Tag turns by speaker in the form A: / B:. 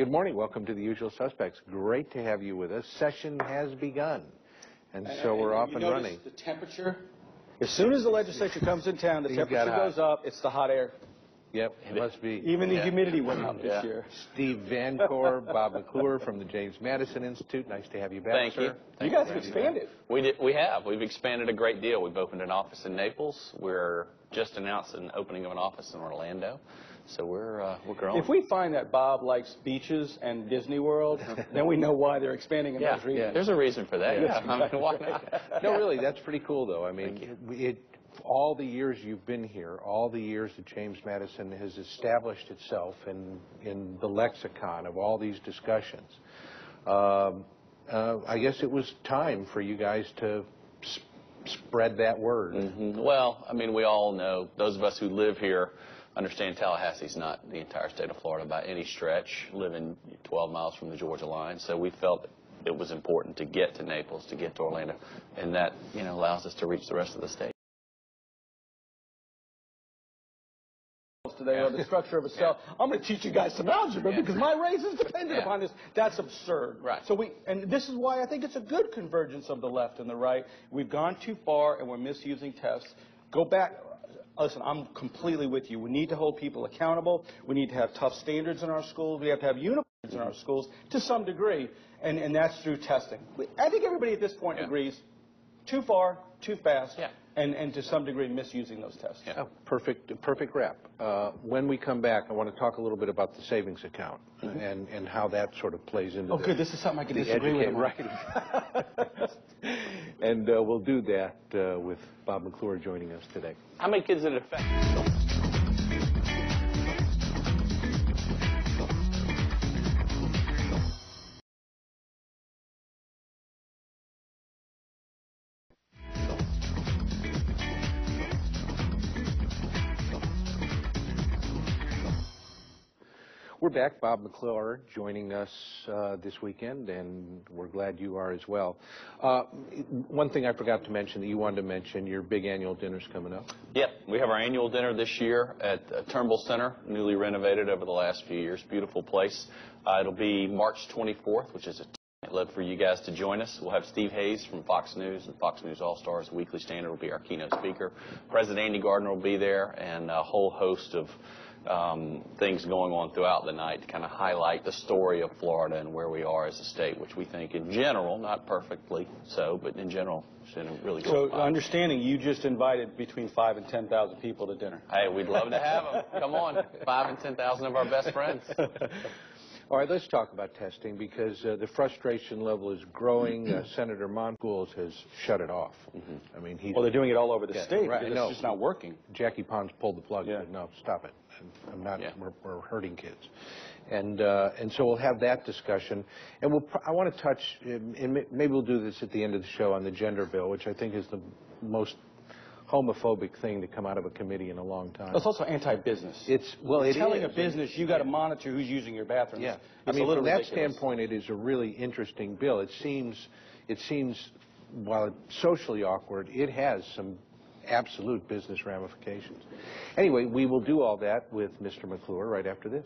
A: Good morning. Welcome to the Usual Suspects. Great to have you with us. Session has begun, and so we're off and running.
B: The temperature, as soon as the legislature comes in town, the temperature goes up. It's the hot air.
A: Yep, it must be.
B: Even the humidity went up this year.
A: Steve Vancore, Bob McClure from the James Madison Institute. Nice to have you back, sir.
B: You guys have expanded.
C: We have. We've expanded a great deal. We've opened an office in Naples. We're just announced an opening of an office in Orlando. So we're growing.
B: If we find that Bob likes beaches and Disney World, then we know why they're expanding in those regions.
C: Yeah, there's a reason for that. Yeah. I mean, why not?
A: No, really, that's pretty cool, though. I mean, all the years you've been here, all the years that James Madison has established itself in the lexicon of all these discussions, I guess it was time for you guys to spread that word.
C: Mm-hmm. Well, I mean, we all know, those of us who live here understand Tallahassee's not the entire state of Florida by any stretch, living 12 miles from the Georgia line. So we felt it was important to get to Naples, to get to Orlando, and that, allows us to reach the rest of the state.
B: Today, or the structure of a cell. I'm going to teach you guys some algebra because my race is dependent upon this. That's absurd.
C: Right.
B: So and this is why I think it's a good convergence of the left and the right. We've gone too far and we're misusing tests. Go back. Listen, I'm completely with you. We need to hold people accountable. We need to have tough standards in our schools. We have to have uniforms in our schools to some degree, and that's through testing. I think everybody at this point agrees too far, too fast, and to some degree misusing those tests.
A: Yeah. Oh, perfect wrap. When we come back, I want to talk a little bit about the savings account and how that sort of plays into
B: good. This is something I can disagree with.
A: Right. And we'll do that with Bob McClure joining us today.
C: How many kids did it affect?
A: We're back. Bob McClure joining us this weekend, and we're glad you are as well. One thing I forgot to mention that you wanted to mention, your big annual dinner's coming up.
C: Yep, we have our annual dinner this year at Turnbull Center, newly renovated over the last few years. Beautiful place. It'll be March 24th, which is I'd love for you guys to join us. We'll have Steve Hayes from Fox News and Fox News All-Stars, Weekly Standard will be our keynote speaker. President Andy Gardner will be there, and a whole host of things going on throughout the night to kind of highlight the story of Florida and where we are as a state, which we think in general, not perfectly so, but in general, it's in a really good spot.
B: So, understanding you just invited between 5,000 and 10,000 people to dinner.
C: Hey, we'd love to have them. Come on, 5,000 and 10,000 of our best friends.
A: All right, let's talk about testing because the frustration level is growing. Senator Monfils has shut it off. I mean,
B: they're doing it all over the state.
A: Right,
B: it's just not working.
A: Jackie Pons pulled the plug. And said, no, stop it. I'm not. We're hurting kids, and so we'll have that discussion. And I want to touch, and maybe we'll do this at the end of the show on the gender bill, which I think is the most homophobic thing to come out of a committee in a long time.
B: It's also anti-business.
A: It's
B: telling a business you got to monitor who's using your bathrooms.
A: Yeah, I mean, from that standpoint, it is a really interesting bill. It seems, while it's socially awkward, it has some absolute business ramifications. Anyway, we will do all that with Mr. McClure right after this.